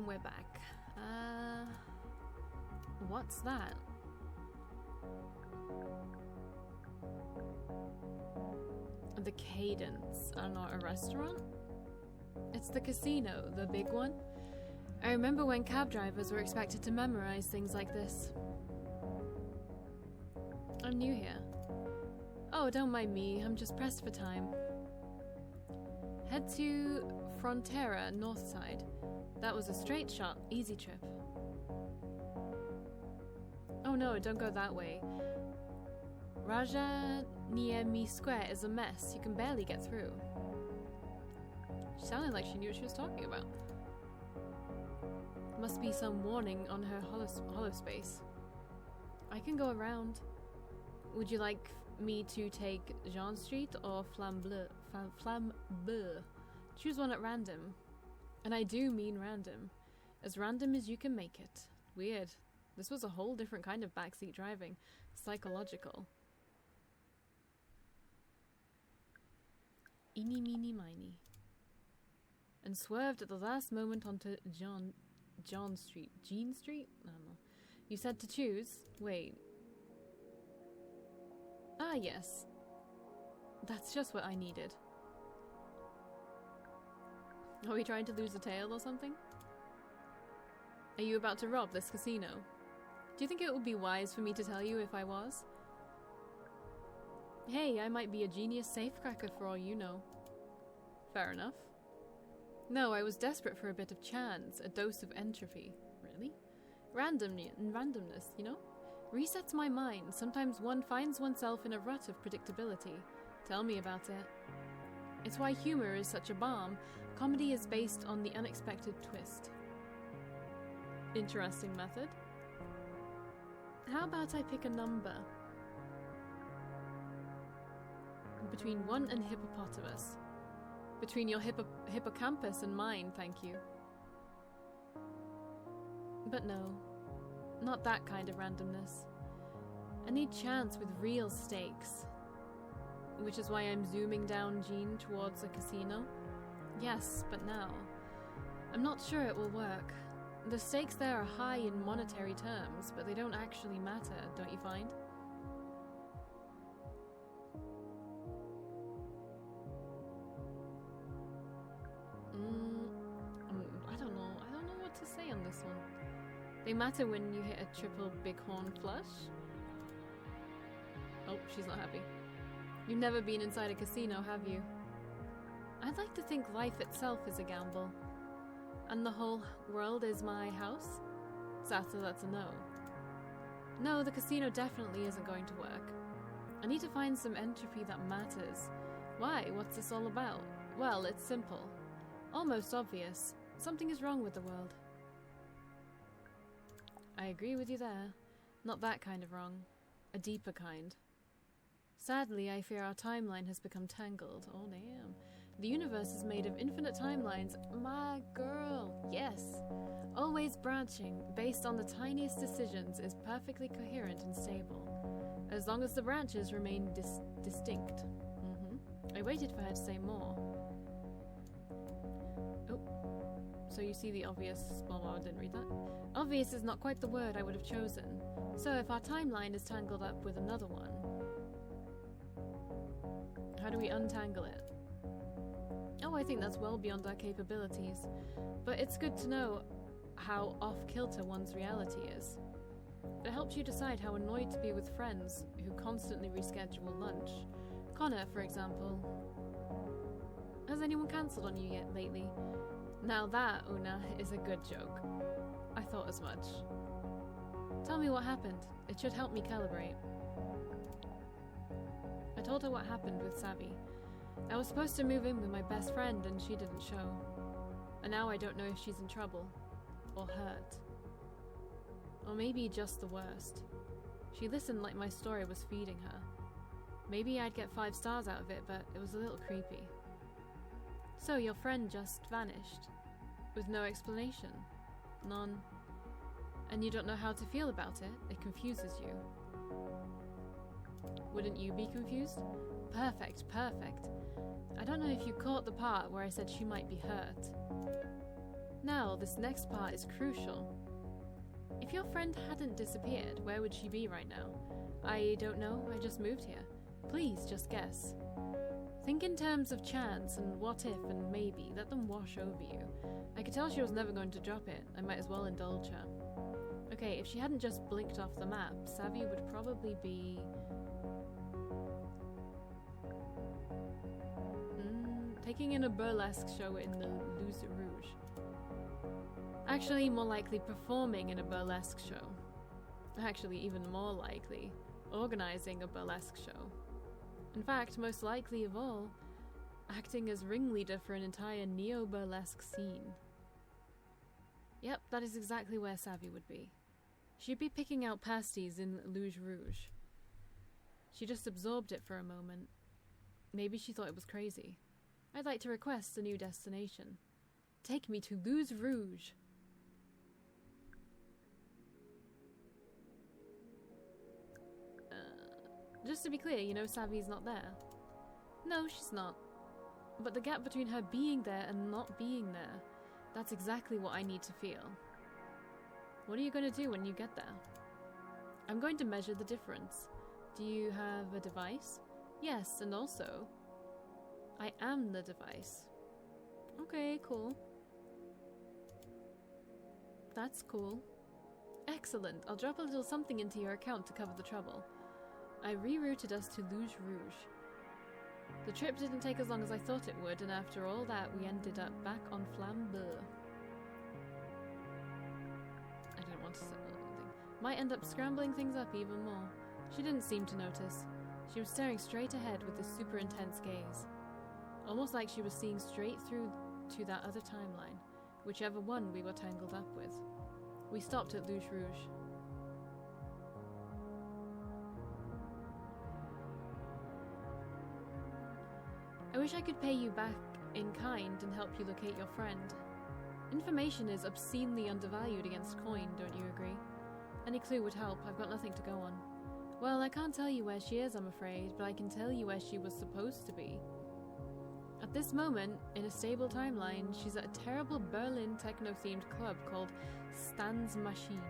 And we're back. What's that? The Cadence. I don't know, a restaurant? It's the casino, the big one. I remember when cab drivers were expected to memorize things like this. I'm new here. Oh, don't mind me, I'm just pressed for time. Head to Frontera, north side. That was a straight shot, easy trip. Oh no, don't go that way. Rajaniemi Square is a mess, you can barely get through. She sounded like she knew what she was talking about. Must be some warning on her holospace. I can go around. Would you like me to take Jean Street or Flambeau? Choose one at random. And I do mean random. As random as you can make it. Weird. This was a whole different kind of backseat driving. Psychological. Eeny, meeny, miny. And swerved at the last moment onto John Street. Jean Street? I don't know. You said to choose? Wait. Ah, yes. That's just what I needed. Are we trying to lose a tail or something? Are you about to rob this casino? Do you think it would be wise for me to tell you if I was? Hey, I might be a genius safecracker for all you know. Fair enough. No, I was desperate for a bit of chance, a dose of entropy. Really? Randomness, you know? Resets my mind. Sometimes one finds oneself in a rut of predictability. Tell me about it. It's why humor is such a balm. Comedy is based on the unexpected twist. Interesting method. How about I pick a number? Between 1 and hippopotamus. Between your hippocampus and mine, thank you. But no, not that kind of randomness. I need chance with real stakes. Which is why I'm zooming down Jean towards a casino. Yes, but now. I'm not sure it will work. The stakes there are high in monetary terms, but they don't actually matter, don't you find? I don't know what to say on this one. They matter when you hit a triple bighorn flush. Oh, she's not happy. You've never been inside a casino, have you? I'd like to think life itself is a gamble. And the whole world is my house? Sasa, that's a no. No, the casino definitely isn't going to work. I need to find some entropy that matters. Why? What's this all about? Well, it's simple. Almost obvious. Something is wrong with the world. I agree with you there. Not that kind of wrong. A deeper kind. Sadly, I fear our timeline has become tangled. Oh, damn. The universe is made of infinite timelines. My girl, yes. Always branching, based on the tiniest decisions, is perfectly coherent and stable. As long as the branches remain distinct. I waited for her to say more. Oh. So you see the obvious... Well, I didn't read that. Obvious is not quite the word I would have chosen. So if our timeline is tangled up with another one, how do we untangle it? Oh, I think that's well beyond our capabilities. But it's good to know how off-kilter one's reality is. It helps you decide how annoyed to be with friends who constantly reschedule lunch. Connor, for example. Has anyone cancelled on you yet lately? Now that, Una, is a good joke. I thought as much. Tell me what happened. It should help me calibrate. I told her what happened with Savvy. I was supposed to move in with my best friend and she didn't show. And now I don't know if she's in trouble. Or hurt. Or maybe just the worst. She listened like my story was feeding her. Maybe I'd get 5 stars out of it, but it was a little creepy. So your friend just vanished? With no explanation? None. And you don't know how to feel about it? It confuses you. Wouldn't you be confused? Perfect, perfect. I don't know if you caught the part where I said she might be hurt. Now, this next part is crucial. If your friend hadn't disappeared, where would she be right now? I don't know, I just moved here. Please, just guess. Think in terms of chance and what if and maybe, let them wash over you. I could tell she was never going to drop it, I might as well indulge her. Okay, if she hadn't just blinked off the map, Savvy would probably be... taking in a burlesque show in the Los Rouge. Actually, more likely performing in a burlesque show. Actually, even more likely, organizing a burlesque show. In fact, most likely of all, acting as ringleader for an entire neo-burlesque scene. Yep, that is exactly where Savvy would be. She'd be picking out pasties in Los Rouge. She just absorbed it for a moment. Maybe she thought it was crazy. I'd like to request a new destination. Take me to Los Rouge. Just to be clear, you know Savvy's not there. No, she's not. But the gap between her being there and not being there, that's exactly what I need to feel. What are you going to do when you get there? I'm going to measure the difference. Do you have a device? Yes, and also, I am the device. Okay, cool. That's cool. Excellent. I'll drop a little something into your account to cover the trouble. I rerouted us to Los Rouge. The trip didn't take as long as I thought it would, and after all that, we ended up back on Flambeau. I don't want to say anything. Might end up scrambling things up even more. She didn't seem to notice. She was staring straight ahead with a super intense gaze. Almost like she was seeing straight through to that other timeline, whichever one we were tangled up with. We stopped at Los Rouge. I wish I could pay you back in kind and help you locate your friend. Information is obscenely undervalued against coin, don't you agree? Any clue would help, I've got nothing to go on. Well, I can't tell you where she is, I'm afraid, but I can tell you where she was supposed to be. At this moment, in a stable timeline, she's at a terrible Berlin techno-themed club called Stan's Machine.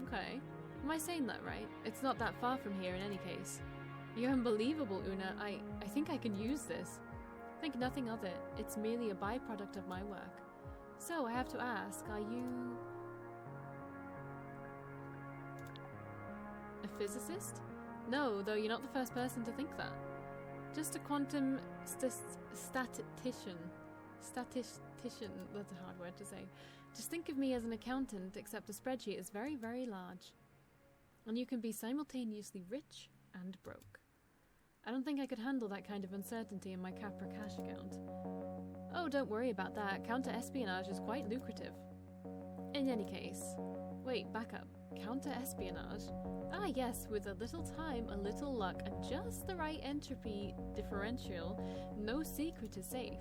Okay, am I saying that right? It's not that far from here in any case. You're unbelievable, Una. I think I can use this. Think nothing of it. It's merely a byproduct of my work. So, I have to ask, are you... a physicist? No, though you're not the first person to think that. Just a quantum statistician. Statistician, that's a hard word to say. Just think of me as an accountant, except the spreadsheet is very, very large. And you can be simultaneously rich and broke. I don't think I could handle that kind of uncertainty in my Capra cash account. Oh, don't worry about that. Counter-espionage is quite lucrative. In any case... Wait, back up. Counter-espionage? Ah, yes, with a little time, a little luck, and just the right entropy differential, no secret is safe.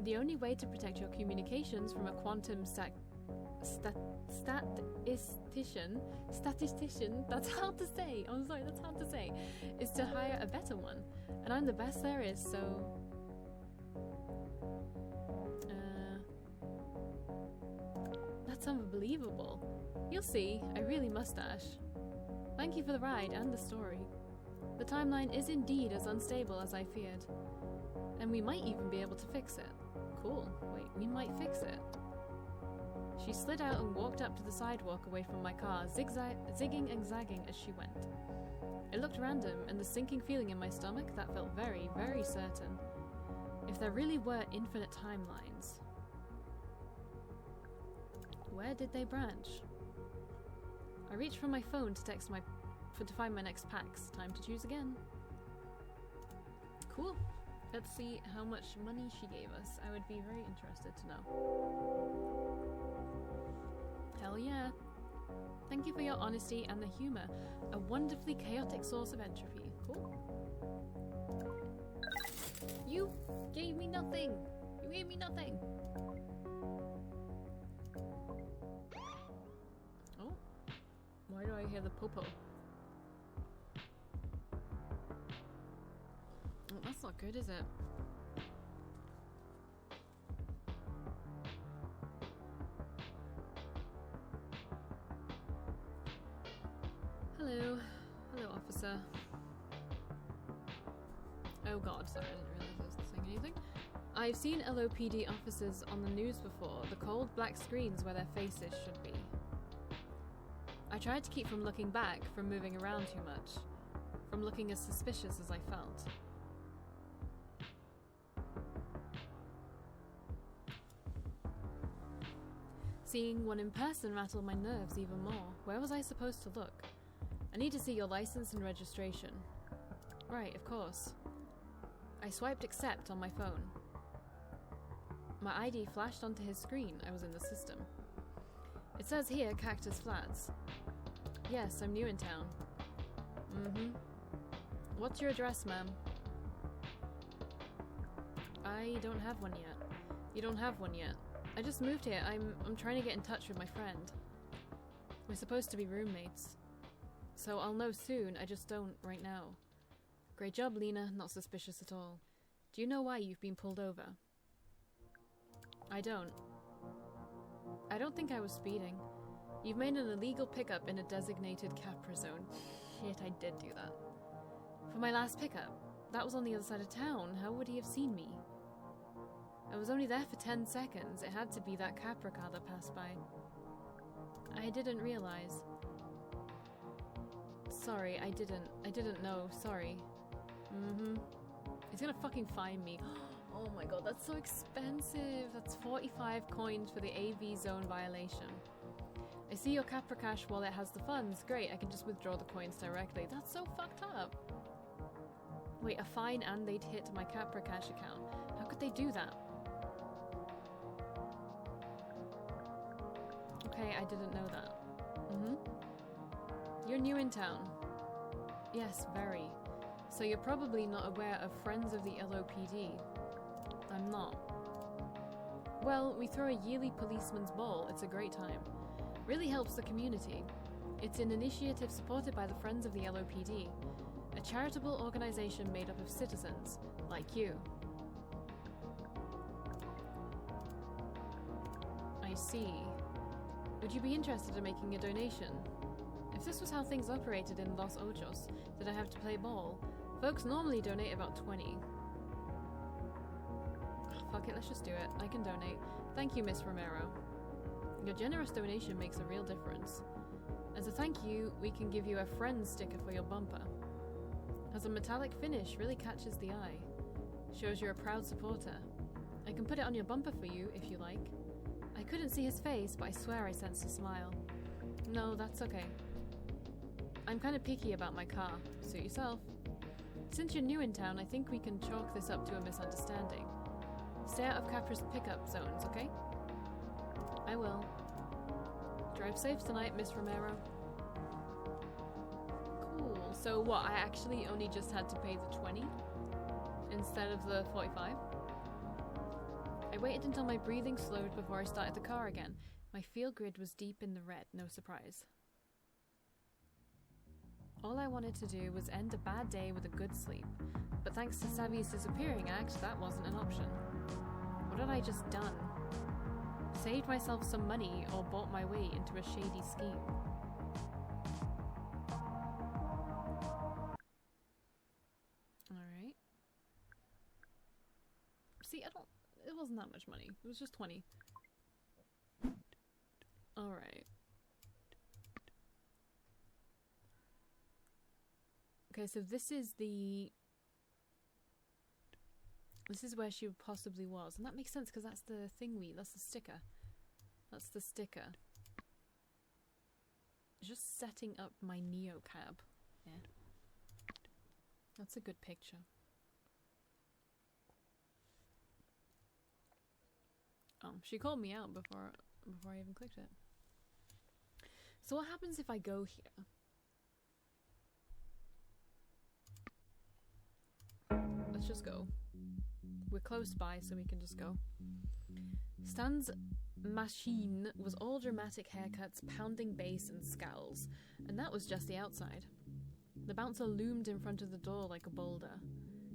The only way to protect your communications from a quantum statistician, that's hard to say, I'm sorry, that's hard to say, is to hire a better one. And I'm the best there is, so... That's unbelievable. You'll see, I really mustache. Thank you for the ride and the story. The timeline is indeed as unstable as I feared. And we might even be able to fix it. Cool, wait, we might fix it. She slid out and walked up to the sidewalk away from my car, zigging and zagging as she went. It looked random, and the sinking feeling in my stomach, that felt very, very certain. If there really were infinite timelines, where did they branch? I reached for my phone to to find my next packs. Time to choose again. Cool. Let's see how much money she gave us. I would be very interested to know. Hell yeah. Thank you for your honesty and the humor. A wonderfully chaotic source of entropy. Cool. You gave me nothing. You gave me nothing. Oh. Why do I hear the popo? Oh, that's not good, is it? officer. Oh god, sorry, I didn't realize I was saying anything. I've seen LOPD officers on the news before, the cold black screens where their faces should be. I tried to keep from looking back, from moving around too much, from looking as suspicious as I felt. Seeing one in person rattled my nerves even more. Where was I supposed to look? I need to see your license and registration. Right, of course. I swiped accept on my phone. My ID flashed onto his screen. I was in the system. It says here, Cactus Flats. Yes, I'm new in town. What's your address, ma'am? I don't have one yet. You don't have one yet. I just moved here. I'm trying to get in touch with my friend. We're supposed to be roommates. So I'll know soon, I just don't right now. Great job, Lina. Not suspicious at all. Do you know why you've been pulled over? I don't. I don't think I was speeding. You've made an illegal pickup in a designated Capra zone. Shit, I did do that. For my last pickup. That was on the other side of town. How would he have seen me? I was only there for 10 seconds. It had to be that Capra car that passed by. I didn't realize. Sorry, I didn't know. Sorry. He's gonna fucking find me. Oh my god, that's so expensive. That's 45 coins for the AV zone violation. I see your Capra Cash wallet has the funds. Great, I can just withdraw the coins directly. That's so fucked up. Wait, a fine and they'd hit my Capra Cash account. How could they do that? Okay, I didn't know that. You're new in town. Yes, very. So you're probably not aware of Friends of the LOPD. I'm not. Well, we throw a yearly policeman's ball. It's a great time. Really helps the community. It's an initiative supported by the Friends of the LOPD, a charitable organization made up of citizens, like you. I see. Would you be interested in making a donation? If this was how things operated in Los Ojos, did I have to play ball? Folks normally donate about 20. Fuck it, let's just do it. I can donate. Thank you, Miss Romero. Your generous donation makes a real difference. As a thank you, we can give you a friend sticker for your bumper. Has a metallic finish, really catches the eye. Shows you're a proud supporter. I can put it on your bumper for you, if you like. I couldn't see his face, but I swear I sensed a smile. No, that's okay. I'm kind of picky about my car. Suit yourself. Since you're new in town, I think we can chalk this up to a misunderstanding. Stay out of Capra's pickup zones, okay? I will. Drive safe tonight, Miss Romero. Cool. So what, I actually only just had to pay the 20? Instead of the 45? I waited until my breathing slowed before I started the car again. My field grid was deep in the red, no surprise. All I wanted to do was end a bad day with a good sleep, but thanks to Savvy's disappearing act, that wasn't an option. What had I just done? Saved myself some money or bought my way into a shady scheme? Alright. See, it wasn't that much money. It was just 20. Alright. Okay, so this is where she possibly was. And that makes sense because that's the that's the sticker. That's the sticker. Just setting up my Neo cab. Yeah. That's a good picture. She called me out before I even clicked it. So what happens if I go here? Let's just go. We're close by, so we can just go. Stan's machine was all dramatic haircuts, pounding bass, and scowls, and that was just the outside. The bouncer loomed in front of the door like a boulder.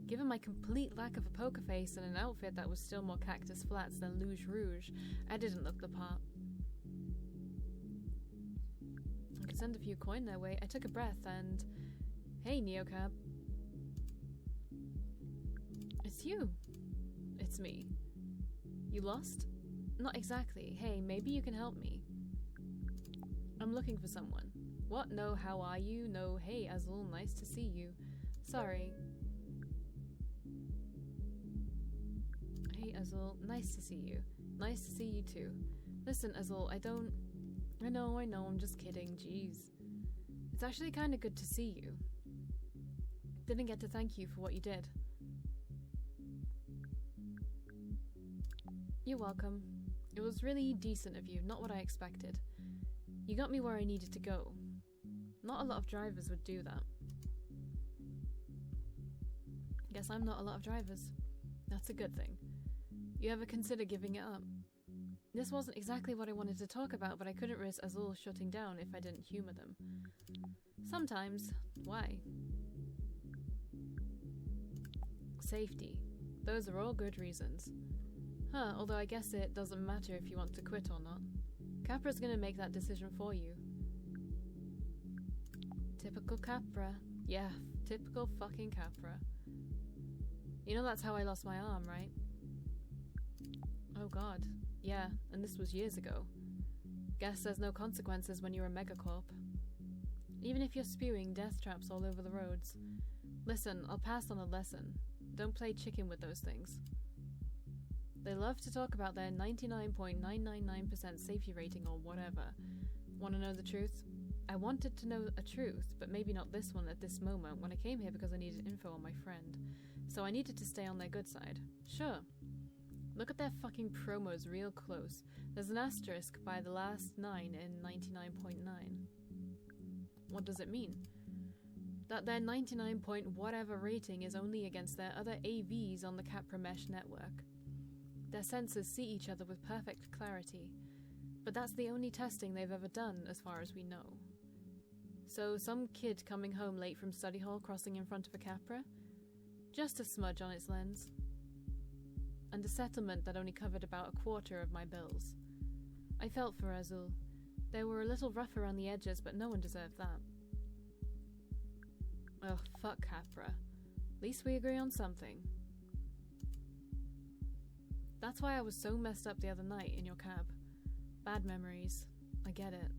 Given my complete lack of a poker face and an outfit that was still more Cactus Flats than Luge Rouge, I didn't look the part. I could send a few coin their way. I took a breath and... Hey, Neocab. It's you. It's me. You lost? Not exactly. Hey, maybe you can help me. I'm looking for someone. What? No, how are you? No, hey, Azul, nice to see you. Sorry. Hey, Azul, nice to see you. Nice to see you too. Listen, Azul, I know, I'm just kidding, jeez. It's actually kinda good to see you. Didn't get to thank you for what you did. You're welcome. It was really decent of you, not what I expected. You got me where I needed to go. Not a lot of drivers would do that. Guess I'm not a lot of drivers. That's a good thing. You ever consider giving it up? This wasn't exactly what I wanted to talk about, but I couldn't risk Azul shutting down if I didn't humor them. Sometimes. Why? Safety. Those are all good reasons. Huh, although I guess it doesn't matter if you want to quit or not. Capra's gonna make that decision for you. Typical Capra. Yeah, typical fucking Capra. You know that's how I lost my arm, right? Oh god. Yeah, and this was years ago. Guess there's no consequences when you're a megacorp. Even if you're spewing death traps all over the roads. Listen, I'll pass on a lesson. Don't play chicken with those things. They love to talk about their 99.999% safety rating or whatever. Want to know the truth? I wanted to know a truth, but maybe not this one at this moment when I came here because I needed info on my friend. So I needed to stay on their good side. Sure. Look at their fucking promos real close. There's an asterisk by the last 9 in 99.9. What does it mean? That their 99 point whatever rating is only against their other AVs on the Capra Mesh network. Their sensors see each other with perfect clarity, but that's the only testing they've ever done as far as we know. So some kid coming home late from study hall crossing in front of a Capra? Just a smudge on its lens. And a settlement that only covered about a quarter of my bills. I felt for Azul. They were a little rough around the edges, but no one deserved that. Ugh, fuck Capra. At least we agree on something. That's why I was so messed up the other night in your cab. Bad memories. I get it.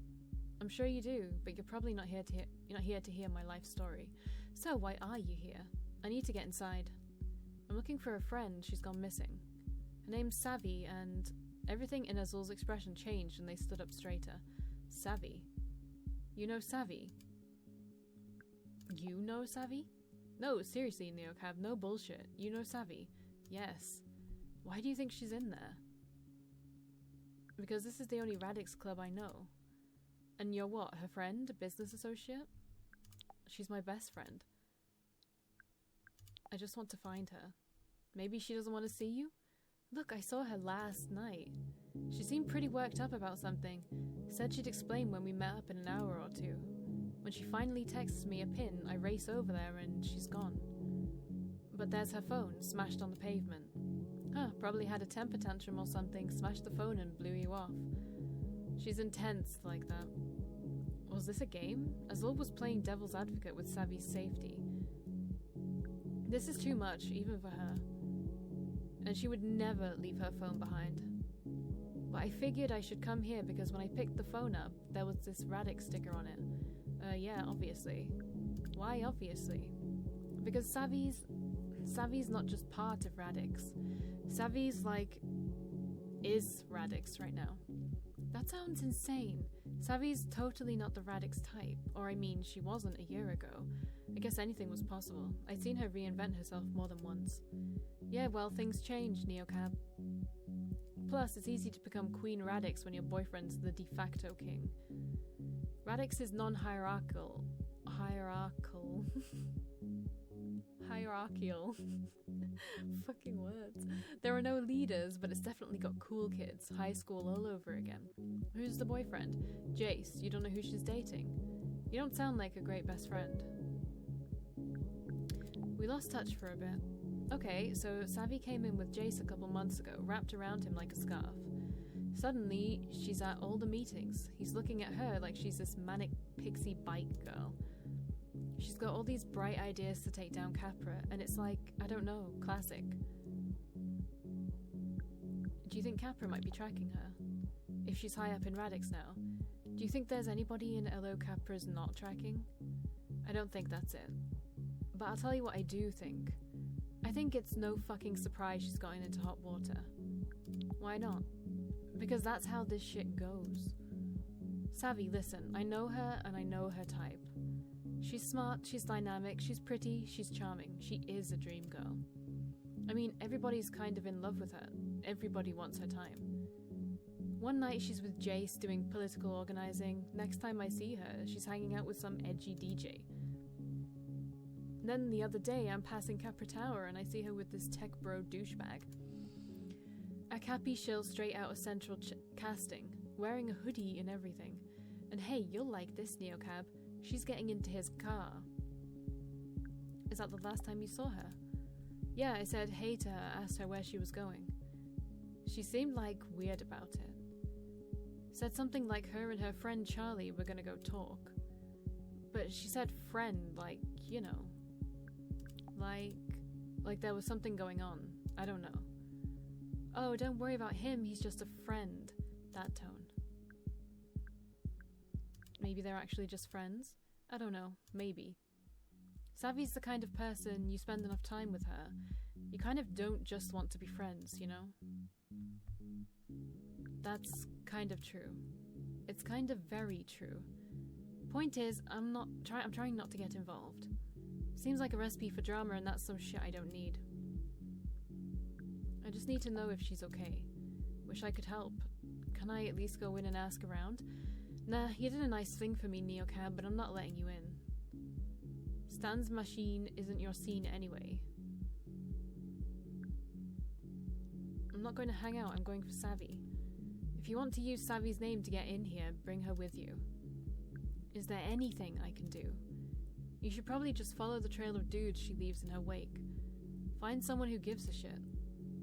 I'm sure you do, but you're probably not here to hear my life story. So why are you here? I need to get inside. I'm looking for a friend. She's gone missing. Her name's Savvy, and everything in Azul's expression changed and they stood up straighter. Savvy? You know Savvy? You know Savvy? No, seriously, Neocab, no bullshit. You know Savvy? Yes. Why do you think she's in there? Because this is the only Radix club I know. And you're what, her friend? A business associate? She's my best friend. I just want to find her. Maybe she doesn't want to see you? Look, I saw her last night. She seemed pretty worked up about something. Said she'd explain when we met up in an hour or two. When she finally texts me a pin, I race over there and she's gone. But there's her phone, smashed on the pavement. Huh, probably had a temper tantrum or something, smashed the phone and blew you off. She's intense like that. Was this a game? Azul was playing devil's advocate with Savvy's safety. This is too much, even for her. And she would never leave her phone behind. But I figured I should come here because when I picked the phone up, there was this Radix sticker on it. Yeah, obviously. Why obviously? Because Savvy's not just part of Radix. Savvy's is Radix right now. That sounds insane. Savvy's totally not the Radix type. Or I mean, she wasn't a year ago. I guess anything was possible. I'd seen her reinvent herself more than once. Yeah, well, things change, Neocab. Plus, it's easy to become Queen Radix when your boyfriend's the de facto king. Radix is non-hierarchical. Hierarchical. Fucking words. There are no leaders, but it's definitely got cool kids. High school all over again. Who's the boyfriend? Jace. You don't know who she's dating? You don't sound like a great best friend. We lost touch for a bit. Okay, so Savvy came in with Jace a couple months ago, wrapped around him like a scarf. Suddenly, she's at all the meetings. He's looking at her like she's this manic pixie bike girl. She's got all these bright ideas to take down Capra, and it's like, I don't know, classic. Do you think Capra might be tracking her? If she's high up in Radix now, do you think there's anybody in LO Capra's not tracking? I don't think that's it. But I'll tell you what I do think. I think it's no fucking surprise she's gotten into hot water. Why not? Because that's how this shit goes. Savvy, listen, I know her and I know her type. She's smart, she's dynamic, she's pretty, she's charming. She is a dream girl. I mean, everybody's kind of in love with her. Everybody wants her time. One night she's with Jace doing political organizing. Next time I see her, she's hanging out with some edgy DJ. Then the other day, I'm passing Capra Tower and I see her with this tech bro douchebag. A Cappy shill straight out of Central Casting, wearing a hoodie and everything. And hey, you'll like this, Neocab. She's getting into his car. Is that the last time you saw her? Yeah, I said hey to her, asked her where she was going. She seemed like weird about it. Said something like her and her friend Charlie were gonna go talk. But she said friend, like, you know. Like there was something going on. I don't know. Oh, don't worry about him, he's just a friend. That tone. Maybe they're actually just friends? I don't know, maybe. Savvy's the kind of person you spend enough time with her. You kind of don't just want to be friends, you know? That's kind of true. It's kind of very true. Point is, I'm trying not to get involved. Seems like a recipe for drama and that's some shit I don't need. I just need to know if she's okay. Wish I could help. Can I at least go in and ask around? Nah, you did a nice thing for me, Neocab, but I'm not letting you in. Stan's machine isn't your scene anyway. I'm not going to hang out, I'm going for Savvy. If you want to use Savvy's name to get in here, bring her with you. Is there anything I can do? You should probably just follow the trail of dudes she leaves in her wake. Find someone who gives a shit.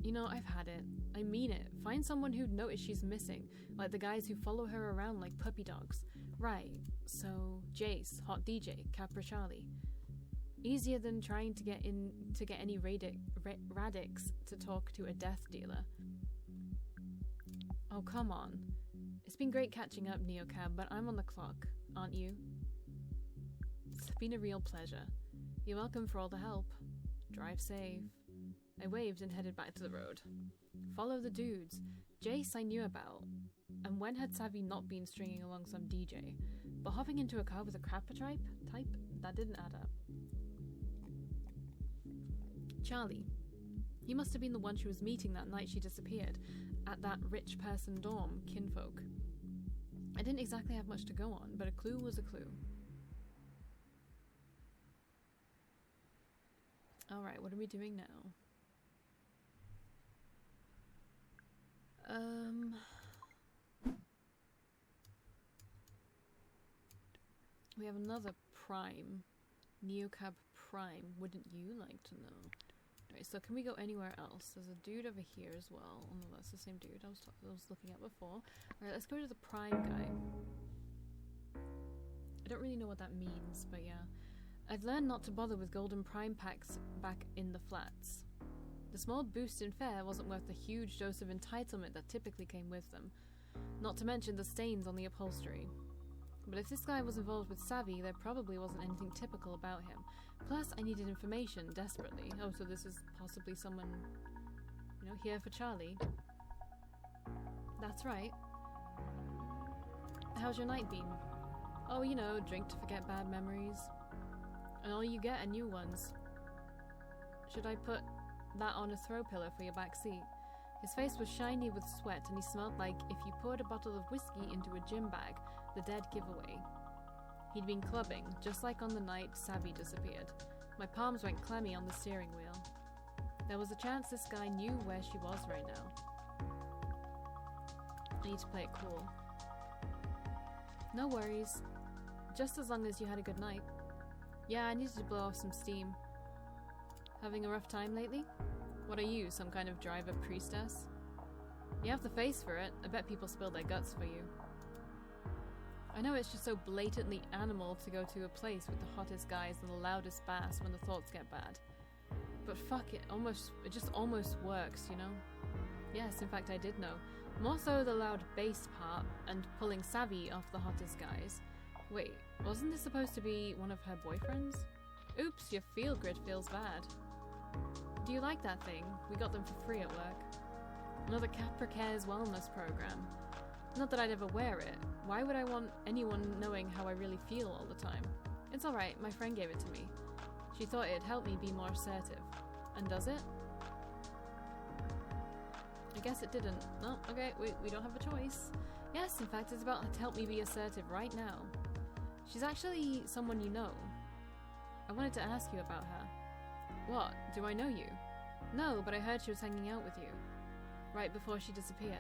You know, I've had it. I mean it. Find someone who'd notice she's missing, like the guys who follow her around like puppy dogs. Right, so Jace, Hot DJ, Capra Charlie. Easier than trying to get any Radix to talk to a death dealer. Oh, come on. It's been great catching up, Neocab, but I'm on the clock, aren't you? It's been a real pleasure. You're welcome for all the help. Drive safe. I waved and headed back to the road. Follow the dudes. Jace I knew about. And when had Savvy not been stringing along some DJ? But hopping into a car with a crapper type? That didn't add up. Charlie. He must have been the one she was meeting that night she disappeared. At that rich person dorm, kinfolk. I didn't exactly have much to go on, but a clue was a clue. Alright, what are we doing now? We have another Prime. Neocab Prime. Wouldn't you like to know? Alright, so can we go anywhere else? There's a dude over here as well. Oh no, that's the same dude I was looking at before. Alright, let's go to the Prime guy. I don't really know what that means, but yeah. I've learned not to bother with golden Prime packs back in the flats. The small boost in fare wasn't worth the huge dose of entitlement that typically came with them. Not to mention the stains on the upholstery. But if this guy was involved with Savvy, there probably wasn't anything typical about him. Plus, I needed information desperately. Oh, so this is possibly someone, you know, here for Charlie. That's right. How's your night been? Oh, you know, drink to forget bad memories. And all you get are new ones. Should I put that on a throw pillow for your back seat? His face was shiny with sweat and he smelled like if you poured a bottle of whiskey into a gym bag, the dead giveaway. He'd been clubbing, just like on the night Savvy disappeared. My palms went clammy on the steering wheel. There was a chance this guy knew where she was right now. I need to play it cool. No worries. Just as long as you had a good night. Yeah, I needed to blow off some steam. Having a rough time lately? What are you, some kind of driver priestess? You have the face for it. I bet people spill their guts for you. I know it's just so blatantly animal to go to a place with the hottest guys and the loudest bass when the thoughts get bad. But fuck it, it just almost works, you know? Yes, in fact I did know. More so the loud bass part and pulling Savvy off the hottest guys. Wait, wasn't this supposed to be one of her boyfriends? Oops, your field grid feels bad. Do you like that thing? We got them for free at work. Another Capra Cares wellness program. Not that I'd ever wear it. Why would I want anyone knowing how I really feel all the time? It's alright, my friend gave it to me. She thought it'd help me be more assertive. And does it? I guess it didn't. No, okay, we don't have a choice. Yes, in fact, it's about to help me be assertive right now. She's actually someone you know. I wanted to ask you about her. What? Do I know you? No, but I heard she was hanging out with you. Right before she disappeared.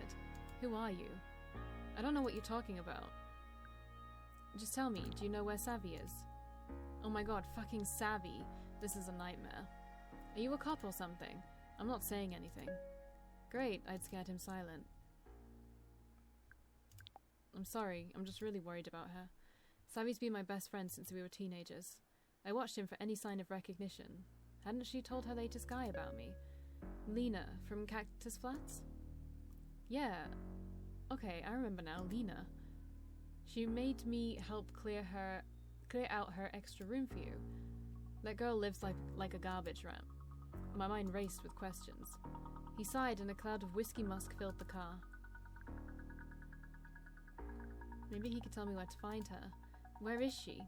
Who are you? I don't know what you're talking about. Just tell me, do you know where Savvy is? Oh my god, fucking Savvy. This is a nightmare. Are you a cop or something? I'm not saying anything. Great, I'd scared him silent. I'm sorry, I'm just really worried about her. Savvy's been my best friend since we were teenagers. I watched him for any sign of recognition. Hadn't she told her latest guy about me? Lina, from Cactus Flats? Yeah. Okay, I remember now, Lina. She made me help clear out her extra room for you. That girl lives like a garbage rat. My mind raced with questions. He sighed and a cloud of whiskey musk filled the car. Maybe he could tell me where to find her. Where is she?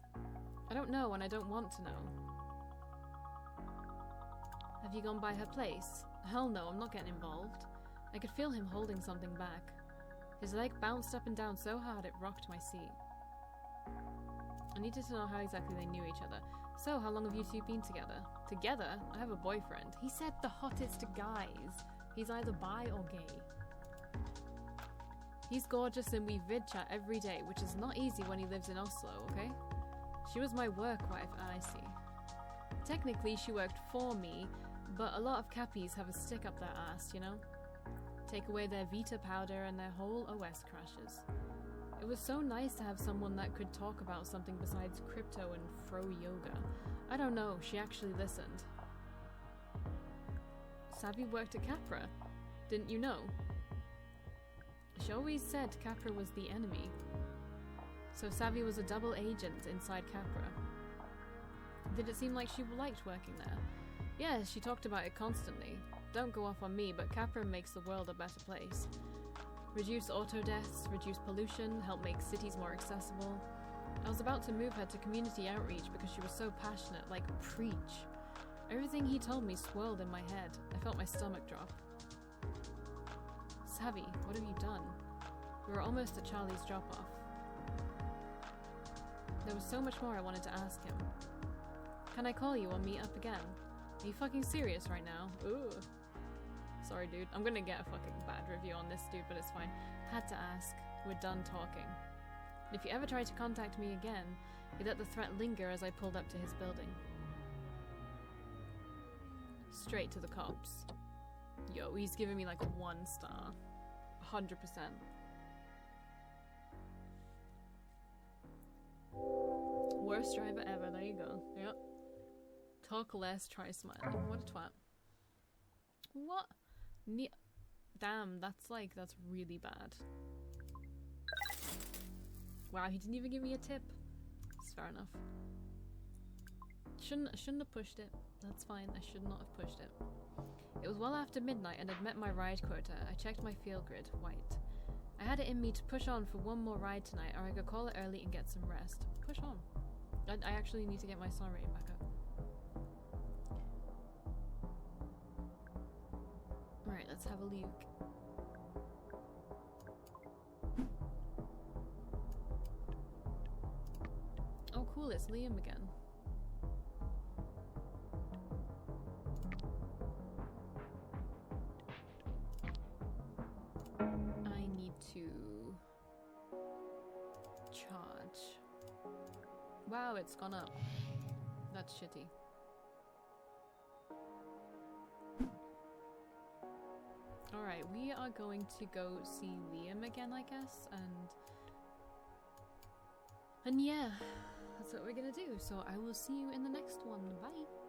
I don't know and I don't want to know. Have you gone by her place? Hell no, I'm not getting involved. I could feel him holding something back. His leg bounced up and down so hard it rocked my seat. I needed to know how exactly they knew each other. So, how long have you two been together? Together? I have a boyfriend. He said the hottest guys. He's either bi or gay. He's gorgeous and we vid chat every day, which is not easy when he lives in Oslo, okay? She was my work wife, I see. Technically, she worked for me, but a lot of cappies have a stick up their ass, you know? Take away their Vita powder and their whole OS crashes. It was so nice to have someone that could talk about something besides crypto and fro yoga. I don't know, she actually listened. Savvy worked at Capra. Didn't you know? She always said Capra was the enemy. So Savvy was a double agent inside Capra. Did it seem like she liked working there? Yeah, she talked about it constantly. Don't go off on me, but Capra makes the world a better place. Reduce auto deaths, reduce pollution, help make cities more accessible. I was about to move her to community outreach because she was so passionate, like preach. Everything he told me swirled in my head. I felt my stomach drop. Savvy, what have you done? We were almost at Charlie's drop-off. There was so much more I wanted to ask him. Can I call you or meet up again? Are you fucking serious right now? Ooh. Sorry, dude. I'm gonna get a fucking bad review on this, dude, but it's fine. Had to ask. We're done talking. If you ever try to contact me again, he let the threat linger as I pulled up to his building. Straight to the cops. Yo, he's giving me like a 1 star. 100%. Worst driver ever. There you go. Yep. Talk less, try smiling. What a twat. What? Damn, that's really bad. Wow, he didn't even give me a tip. It's fair enough. Shouldn't have pushed it. That's fine, I should not have pushed it. It was well after midnight and I'd met my ride quota. I checked my field grid, white. I had it in me to push on for one more ride tonight, or I could call it early and get some rest. Push on. I actually need to get my star rating back up. Alright, let's have a look. Oh cool, it's Liam again. I need to charge. Wow, it's gone up. That's shitty. Alright, we are going to go see Liam again, I guess, and And yeah, that's what we're gonna do. So I will see you in the next one. Bye.